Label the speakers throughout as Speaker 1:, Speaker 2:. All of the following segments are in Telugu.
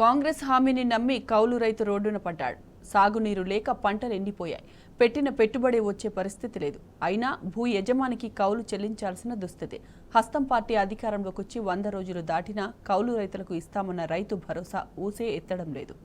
Speaker 1: కాంగ్రెస్ హామీని నమ్మి కౌలు రైతు రోడ్డున పడ్డాడు. సాగునీరు లేక పంటలు ఎండిపోయాయి. పెట్టిన పెట్టుబడి వచ్చే పరిస్థితి లేదు. అయినా భూ యజమానికి కౌలు చెల్లించాల్సిన దుస్థితి. హస్తం పార్టీ అధికారంలోకి వచ్చి 100 రోజులు దాటినా కౌలు రైతులకు ఇస్తామన్న రైతు భరోసా ఊసే ఎత్తడం లేదు.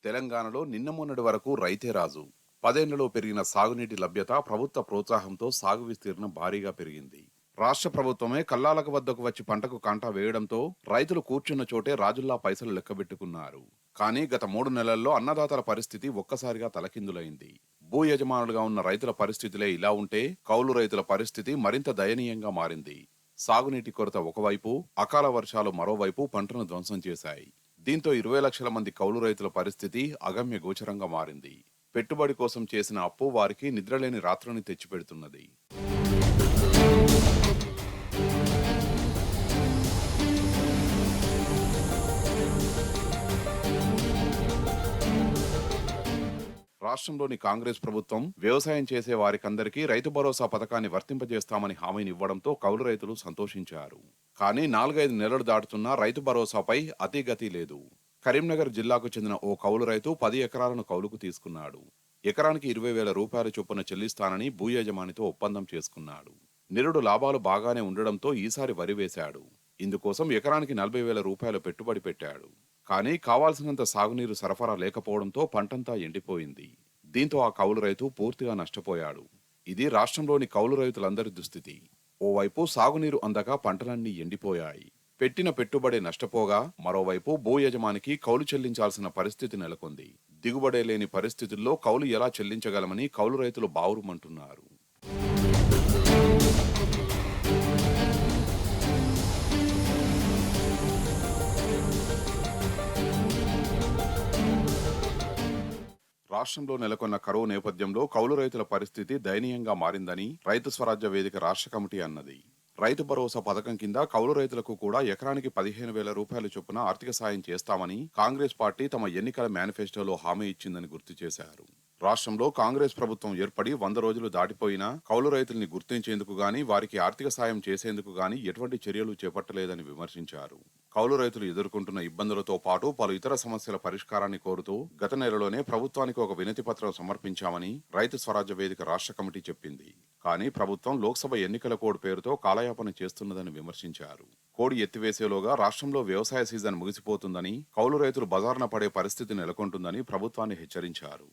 Speaker 2: తెలంగాణలో నిన్న మొన్నటి వరకు రైతే రాజు. 10 ఏళ్లలో పెరిగిన సాగునీటి లభ్యత, ప్రభుత్వ ప్రోత్సాహంతో సాగు విస్తీర్ణం భారీగా పెరిగింది. రాష్ట్ర ప్రభుత్వమే కల్లాలకు వద్దకు వచ్చి పంటకు కాంటా వేయడంతో రైతులు కూర్చున్న చోటే రాజుల్లా పైసలు లెక్కబెట్టుకున్నారు. కానీ గత 3 నెలల్లో అన్నదాతల పరిస్థితి ఒక్కసారిగా తలకిందులైంది. భూ యజమానులుగా ఉన్న రైతుల పరిస్థితులే ఇలా ఉంటే కౌలు రైతుల పరిస్థితి మరింత దయనీయంగా మారింది. సాగునీటి కొరత ఒకవైపు, అకాల వర్షాలు మరోవైపు పంటను ధ్వంసం చేశాయి. దీంతో 20 లక్షల మంది కౌలు రైతుల పరిస్థితి అగమ్య గోచరంగా మారింది. పెట్టుబడి కోసం చేసిన అప్పు వారికి నిద్రలేని రాత్రుని తెచ్చిపెడుతున్నది. రాష్ట్రంలోని కాంగ్రెస్ ప్రభుత్వం వ్యవసాయం చేసే వారికందరికీ రైతు భరోసా పథకాన్ని వర్తింపజేస్తామని హామీని ఇవ్వడంతో కౌలు రైతులు సంతోషించారు. కానీ 4-5 నెలలు దాటుతున్నా రైతు భరోసాపై అతిగతి లేదు. కరీంనగర్ జిల్లాకు చెందిన ఓ కౌలు రైతు 10 ఎకరాలను కౌలుకు తీసుకున్నాడు. ఎకరానికి 20,000 రూపాయల చొప్పున చెల్లిస్తానని భూయజమానితో ఒప్పందం చేసుకున్నాడు. నిరుడు లాభాలు బాగానే ఉండడంతో ఈసారి వరి వేశాడు. ఇందుకోసం ఎకరానికి 40,000 రూపాయలు పెట్టుబడి పెట్టాడు. కానీ కావాల్సినంత సాగునీరు సరఫరా లేకపోవడంతో పంటంతా ఎండిపోయింది. దీంతో ఆ కౌలు రైతు పూర్తిగా నష్టపోయాడు. ఇది రాష్ట్రంలోని కౌలు రైతులందరి దుస్థితి. ఓవైపు సాగునీరు అందక పంటలన్నీ ఎండిపోయాయి. పెట్టిన పెట్టుబడి నష్టపోగా మరోవైపు భూ యజమానికి కౌలు చెల్లించాల్సిన పరిస్థితి నెలకొంది. దిగుబడే లేని పరిస్థితుల్లో కౌలు ఎలా చెల్లించగలమని కౌలు రైతులు బావురుమంటున్నారు. రాష్ట్రంలో నెలకొన్న కరువు నేపథ్యంలో కౌలు రైతుల పరిస్థితి దయనీయంగా మారిందని రైతు స్వరాజ్య వేదిక రాష్ట్ర కమిటీ అన్నది. రైతు భరోసా పథకం కింద కౌలు రైతులకు కూడా ఎకరానికి 15,000 రూపాయల చొప్పున ఆర్థిక సాయం చేస్తామని కాంగ్రెస్ పార్టీ తమ ఎన్నికల మేనిఫెస్టోలో హామీ ఇచ్చిందని గుర్తు చేశారు. రాష్ట్రంలో కాంగ్రెస్ ప్రభుత్వం ఏర్పడి 100 రోజులు దాటిపోయినా కౌలు రైతుల్ని గుర్తించేందుకు గాని, వారికి ఆర్థిక సాయం చేసేందుకు గాని ఎటువంటి చర్యలు చేపట్టలేదని విమర్శించారు. కౌలు రైతులు ఎదుర్కొంటున్న ఇబ్బందులతో పాటు పలు ఇతర సమస్యల పరిష్కారాన్ని కోరుతూ గత నెలలోనే ప్రభుత్వానికి ఒక వినతి పత్రం సమర్పించామని రైతు స్వరాజ్య వేదిక రాష్ట్ర కమిటీ చెప్పింది. కానీ ప్రభుత్వం లోక్సభ ఎన్నికల కోడ్ పేరుతో కాలయాపన చేస్తున్నదని విమర్శించారు. కోడి ఎత్తివేసేలోగా రాష్ట్రంలో వ్యవసాయ సీజన్ ముగిసిపోతుందని, కౌలు రైతులు బజారున పడే పరిస్థితి నెలకొంటుందని ప్రభుత్వాన్ని హెచ్చరించారు.